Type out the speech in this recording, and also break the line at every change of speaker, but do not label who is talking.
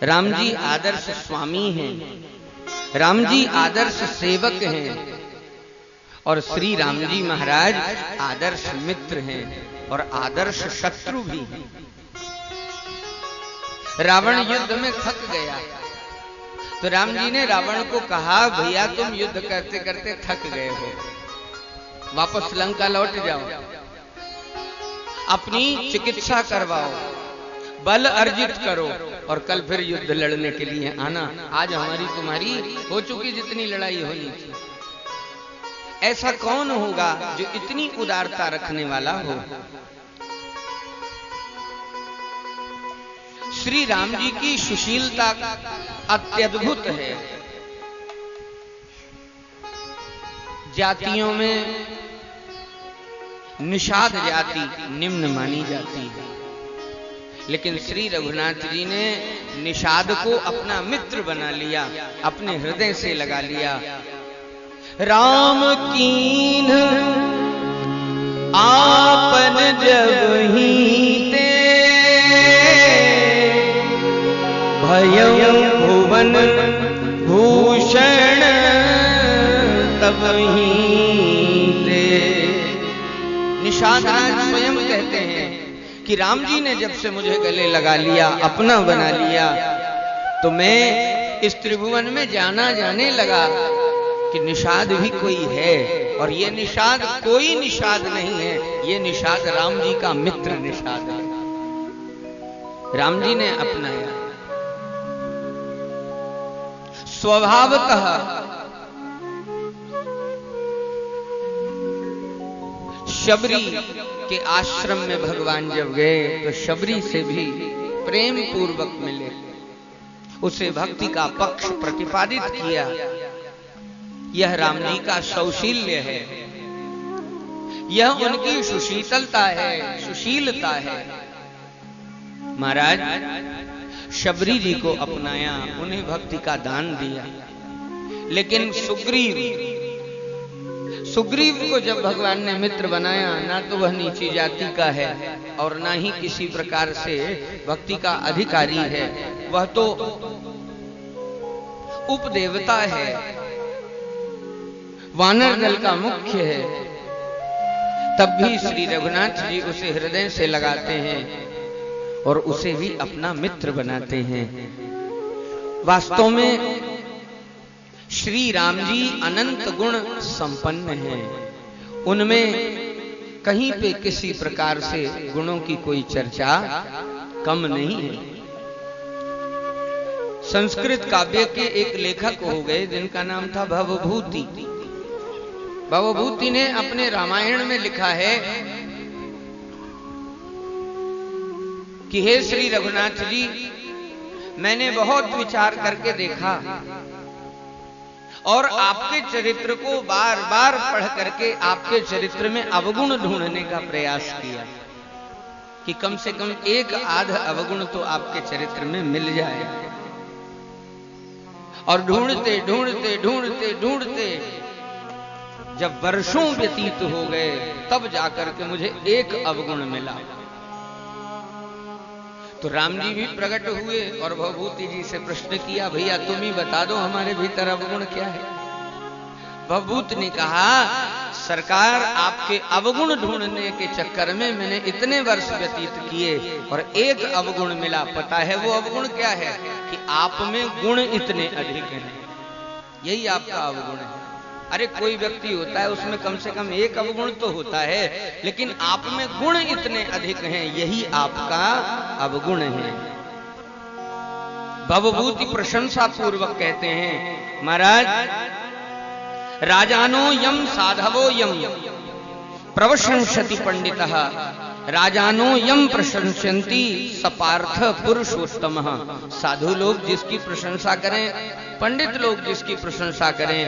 राम जी आदर्श स्वामी हैं, राम जी आदर्श सेवक हैं और श्री राम जी महाराज आदर्श मित्र हैं और आदर्श शत्रु भी हैं। रावण युद्ध में थक गया तो राम जी ने रावण को कहा, भैया तुम युद्ध करते करते थक गए हो, वापस लंका लौट जाओ, अपनी चिकित्सा करवाओ, बल अर्जित करो और कल फिर युद्ध लड़ने के लिए आना। आज हमारी तुम्हारी हो चुकी जितनी लड़ाई होनी थी। ऐसा कौन होगा जो इतनी उदारता रखने वाला हो। श्री राम जी की सुशीलता अत्यद्भुत है। जातियों में निषाद जाति निम्न मानी जाती है, लेकिन श्री रघुनाथ जी ने निषाद को अपना मित्र बना लिया, अपने हृदय से लगा लिया। राम कीन आपन जब ही ते भयं भुवन भूषण तब ही ते। निषाद राज स्वयं कहते हैं कि राम जी ने जब से मुझे गले लगा लिया, अपना बना लिया, तो मैं इस त्रिभुवन में जाना जाने लगा कि निषाद भी कोई है। और ये निषाद कोई निषाद नहीं है, ये निषाद राम जी का मित्र निषाद है। राम जी ने अपनाया। स्वभावतः शबरी के आश्रम में भगवान जब गए तो शबरी से भी प्रेम पूर्वक मिले, उसे भक्ति का पक्ष प्रतिपादित किया। यह राम जी का सौशील्य है, यह उनकी सुशीतलता है, सुशीलता है। महाराज शबरी जी को अपनाया, उन्हें भक्ति का दान दिया। लेकिन सुग्रीव को जब भगवान ने मित्र बनाया, ना तो वह नीची जाति का है और ना ही किसी प्रकार से भक्ति का अधिकारी है, वह तो उपदेवता है, वानर दल का मुख्य है। तब भी श्री रघुनाथ जी उसे हृदय से लगाते हैं और उसे भी अपना मित्र बनाते हैं। वास्तव में श्री राम जी अनंत गुण संपन्न हैं, उनमें कहीं पे किसी प्रकार से गुणों की कोई चर्चा कम नहीं है। संस्कृत काव्य के एक लेखक हो गए जिनका नाम था भवभूति। भवभूति ने अपने रामायण में लिखा है कि हे श्री रघुनाथ जी, मैंने बहुत विचार करके देखा और आपके चरित्र को बार बार पढ़ करके आपके चरित्र में अवगुण ढूंढने का प्रयास किया कि कम से कम एक आध अवगुण तो आपके चरित्र में मिल जाए। और ढूंढते ढूंढते ढूंढते ढूंढते जब वर्षों व्यतीत हो गए तब जाकर के मुझे एक अवगुण मिला। तो राम जी भी प्रकट हुए और भवभूति जी से प्रश्न किया, भैया तुम ही बता दो हमारे भीतर अवगुण क्या है। भवभूति ने कहा, सरकार आपके अवगुण ढूंढने के चक्कर में मैंने इतने वर्ष व्यतीत किए और एक अवगुण मिला। पता है वो अवगुण क्या है? कि आप में गुण इतने अधिक हैं, यही आपका अवगुण है। अरे कोई व्यक्ति होता है उसमें कम से कम एक अवगुण तो होता है, लेकिन आप में गुण इतने अधिक हैं, यही आपका अवगुण है। भवभूति प्रशंसा पूर्वक कहते हैं, महाराज राजानो यम साधवो यम प्रवशंसति पंडितः, राजानो यम प्रशंसन्ति सपार्थ पुरुषोत्तमः। साधु लोग जिसकी प्रशंसा करें, पंडित लोग जिसकी प्रशंसा करें,